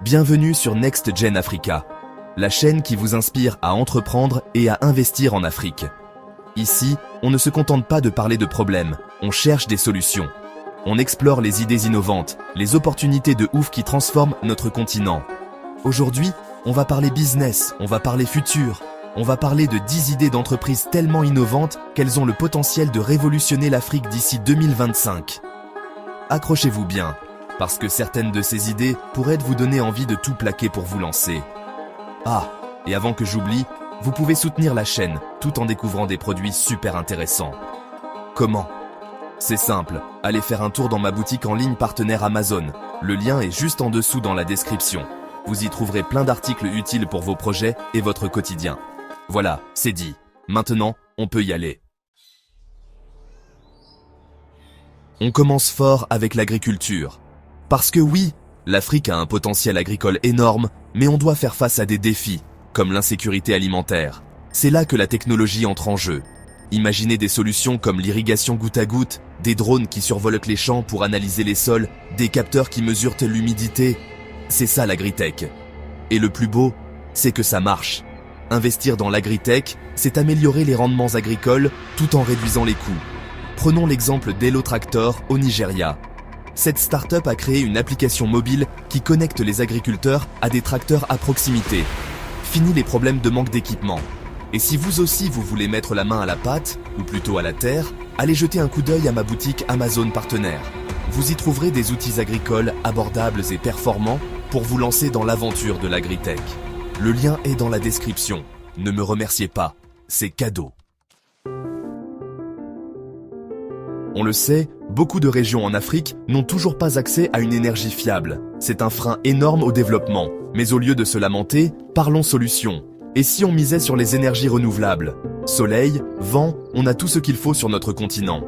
Bienvenue sur Next Gen Africa, la chaîne qui vous inspire à entreprendre et à investir en Afrique. Ici, on ne se contente pas de parler de problèmes, on cherche des solutions. On explore les idées innovantes, les opportunités de ouf qui transforment notre continent. Aujourd'hui, on va parler business, on va parler futur, on va parler de 10 idées d'entreprises tellement innovantes qu'elles ont le potentiel de révolutionner l'Afrique d'ici 2025. Accrochez-vous bien, parce que certaines de ces idées pourraient vous donner envie de tout plaquer pour vous lancer. Ah, et avant que j'oublie, vous pouvez soutenir la chaîne tout en découvrant des produits super intéressants. Comment ? C'est simple, allez faire un tour dans ma boutique en ligne partenaire Amazon. Le lien est juste en dessous dans la description. Vous y trouverez plein d'articles utiles pour vos projets et votre quotidien. Voilà, c'est dit. Maintenant, on peut y aller. On commence fort avec l'agriculture. Parce que oui, l'Afrique a un potentiel agricole énorme, mais on doit faire face à des défis, comme l'insécurité alimentaire. C'est là que la technologie entre en jeu. Imaginez des solutions comme l'irrigation goutte à goutte, des drones qui survolent les champs pour analyser les sols, des capteurs qui mesurent l'humidité. C'est ça l'agritech. Et le plus beau, c'est que ça marche. Investir dans l'agritech, c'est améliorer les rendements agricoles tout en réduisant les coûts. Prenons l'exemple d'Hello Tractor au Nigeria. Cette start-up a créé une application mobile qui connecte les agriculteurs à des tracteurs à proximité. Fini les problèmes de manque d'équipement. Et si vous aussi vous voulez mettre la main à la pâte, ou plutôt à la terre, allez jeter un coup d'œil à ma boutique Amazon Partenaire. Vous y trouverez des outils agricoles abordables et performants pour vous lancer dans l'aventure de l'agritech. Le lien est dans la description. Ne me remerciez pas, c'est cadeau. On le sait, beaucoup de régions en Afrique n'ont toujours pas accès à une énergie fiable. C'est un frein énorme au développement. Mais au lieu de se lamenter, parlons solutions. Et si on misait sur les énergies renouvelables ? Soleil, vent, on a tout ce qu'il faut sur notre continent.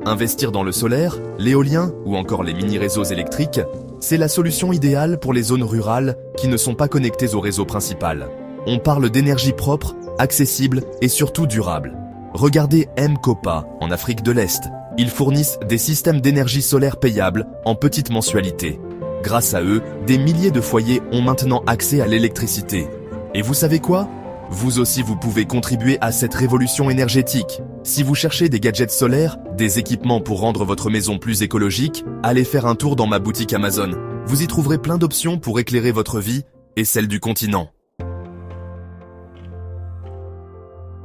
Investir dans le solaire, l'éolien ou encore les mini-réseaux électriques, c'est la solution idéale pour les zones rurales qui ne sont pas connectées au réseau principal. On parle d'énergie propre, accessible et surtout durable. Regardez M-Kopa en Afrique de l'Est. Ils fournissent des systèmes d'énergie solaire payables en petites mensualités. Grâce à eux, des milliers de foyers ont maintenant accès à l'électricité. Et vous savez quoi ? Vous aussi vous pouvez contribuer à cette révolution énergétique. Si vous cherchez des gadgets solaires, des équipements pour rendre votre maison plus écologique, allez faire un tour dans ma boutique Amazon. Vous y trouverez plein d'options pour éclairer votre vie et celle du continent.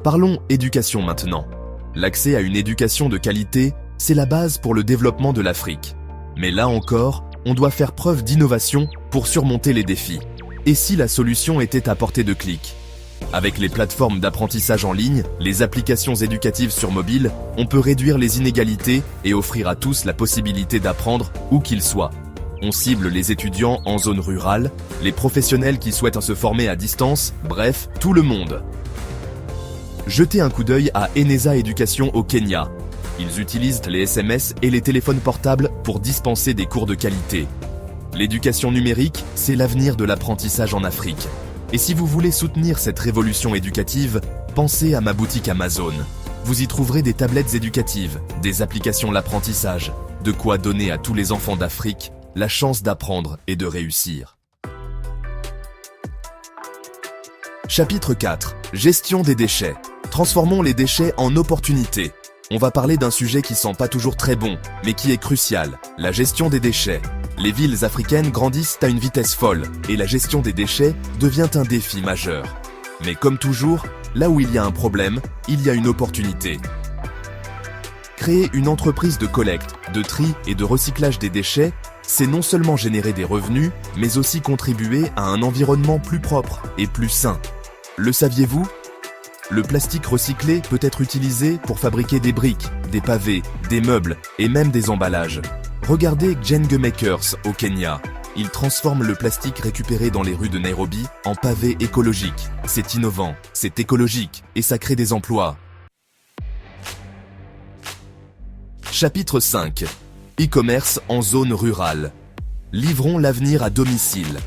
Parlons éducation maintenant. L'accès à une éducation de qualité, c'est la base pour le développement de l'Afrique. Mais là encore, on doit faire preuve d'innovation pour surmonter les défis. Et si la solution était à portée de clic ? Avec les plateformes d'apprentissage en ligne, les applications éducatives sur mobile, on peut réduire les inégalités et offrir à tous la possibilité d'apprendre où qu'ils soient. On cible les étudiants en zone rurale, les professionnels qui souhaitent se former à distance, bref, tout le monde. Jetez un coup d'œil à Eneza Éducation au Kenya. Ils utilisent les SMS et les téléphones portables pour dispenser des cours de qualité. L'éducation numérique, c'est l'avenir de l'apprentissage en Afrique. Et si vous voulez soutenir cette révolution éducative, pensez à ma boutique Amazon. Vous y trouverez des tablettes éducatives, des applications d'apprentissage, de quoi donner à tous les enfants d'Afrique la chance d'apprendre et de réussir. Chapitre 4. Gestion des déchets. Transformons les déchets en opportunités. On va parler d'un sujet qui sent pas toujours très bon, mais qui est crucial, la gestion des déchets. Les villes africaines grandissent à une vitesse folle, et la gestion des déchets devient un défi majeur. Mais comme toujours, là où il y a un problème, il y a une opportunité. Créer une entreprise de collecte, de tri et de recyclage des déchets, c'est non seulement générer des revenus, mais aussi contribuer à un environnement plus propre et plus sain. Le saviez-vous ? Le plastique recyclé peut être utilisé pour fabriquer des briques, des pavés, des meubles et même des emballages. Regardez Jenge Makers au Kenya. Ils transforment le plastique récupéré dans les rues de Nairobi en pavés écologiques. C'est innovant, c'est écologique et ça crée des emplois. Chapitre 5. E-commerce en zone rurale. Livrons l'avenir à domicile.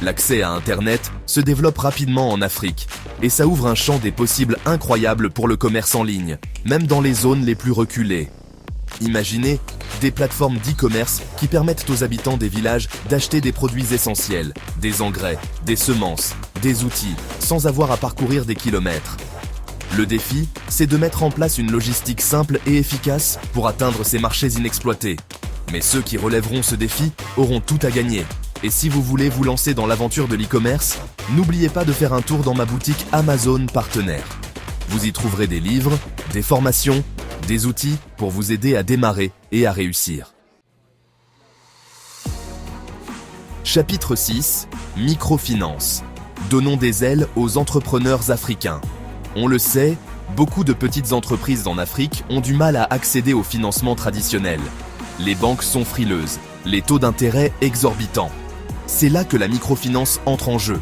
L'accès à Internet se développe rapidement en Afrique et ça ouvre un champ des possibles incroyables pour le commerce en ligne, même dans les zones les plus reculées. Imaginez des plateformes d'e-commerce qui permettent aux habitants des villages d'acheter des produits essentiels, des engrais, des semences, des outils, sans avoir à parcourir des kilomètres. Le défi, c'est de mettre en place une logistique simple et efficace pour atteindre ces marchés inexploités. Mais ceux qui relèveront ce défi auront tout à gagner. Et si vous voulez vous lancer dans l'aventure de l'e-commerce, n'oubliez pas de faire un tour dans ma boutique Amazon Partenaire. Vous y trouverez des livres, des formations, des outils pour vous aider à démarrer et à réussir. Chapitre 6. Microfinance. Donnons des ailes aux entrepreneurs africains. On le sait, beaucoup de petites entreprises en Afrique ont du mal à accéder au financement traditionnel. Les banques sont frileuses, les taux d'intérêt exorbitants. C'est là que la microfinance entre en jeu.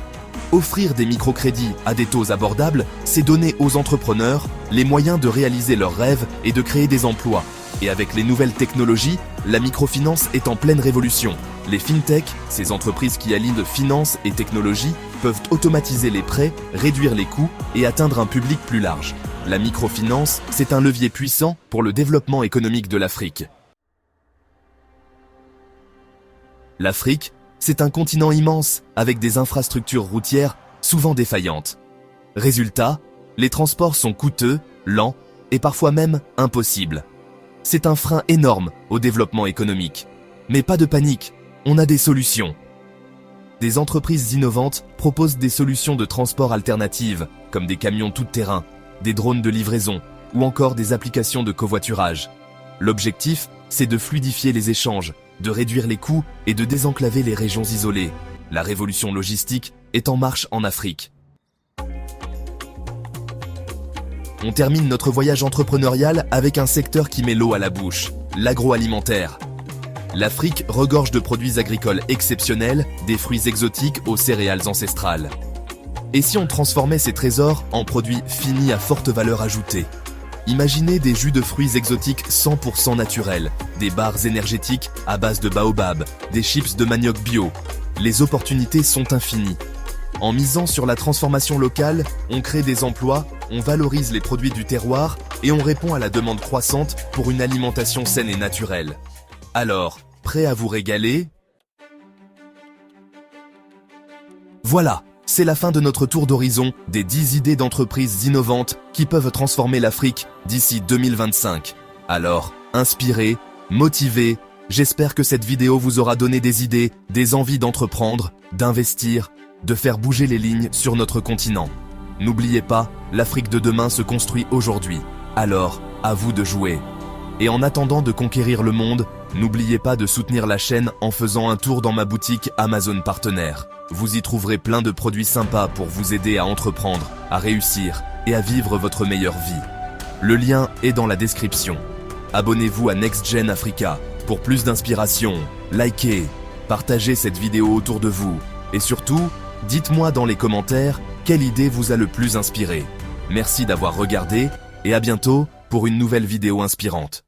Offrir des microcrédits à des taux abordables, c'est donner aux entrepreneurs les moyens de réaliser leurs rêves et de créer des emplois. Et avec les nouvelles technologies, la microfinance est en pleine révolution. Les fintech, ces entreprises qui allient finance et technologie, peuvent automatiser les prêts, réduire les coûts et atteindre un public plus large. La microfinance, c'est un levier puissant pour le développement économique de l'Afrique. L'Afrique, c'est un continent immense avec des infrastructures routières souvent défaillantes. Résultat, les transports sont coûteux, lents et parfois même impossibles. C'est un frein énorme au développement économique. Mais pas de panique, on a des solutions. Des entreprises innovantes proposent des solutions de transport alternatives, comme des camions tout-terrain, des drones de livraison ou encore des applications de covoiturage. L'objectif, c'est de fluidifier les échanges, de réduire les coûts et de désenclaver les régions isolées. La révolution logistique est en marche en Afrique. On termine notre voyage entrepreneurial avec un secteur qui met l'eau à la bouche, l'agroalimentaire. L'Afrique regorge de produits agricoles exceptionnels, des fruits exotiques aux céréales ancestrales. Et si on transformait ces trésors en produits finis à forte valeur ajoutée ? Imaginez des jus de fruits exotiques 100% naturels, des barres énergétiques à base de baobab, des chips de manioc bio. Les opportunités sont infinies. En misant sur la transformation locale, on crée des emplois, on valorise les produits du terroir et on répond à la demande croissante pour une alimentation saine et naturelle. Alors, prêt à vous régaler ? Voilà, c'est la fin de notre tour d'horizon des 10 idées d'entreprises innovantes qui peuvent transformer l'Afrique d'ici 2025. Alors, inspirez, motivez, j'espère que cette vidéo vous aura donné des idées, des envies d'entreprendre, d'investir, de faire bouger les lignes sur notre continent. N'oubliez pas, l'Afrique de demain se construit aujourd'hui. Alors, à vous de jouer. Et en attendant de conquérir le monde, n'oubliez pas de soutenir la chaîne en faisant un tour dans ma boutique Amazon Partenaire. Vous y trouverez plein de produits sympas pour vous aider à entreprendre, à réussir et à vivre votre meilleure vie. Le lien est dans la description. Abonnez-vous à NextGen Africa pour plus d'inspiration. Likez, partagez cette vidéo autour de vous. Et surtout, dites-moi dans les commentaires quelle idée vous a le plus inspiré. Merci d'avoir regardé et à bientôt pour une nouvelle vidéo inspirante.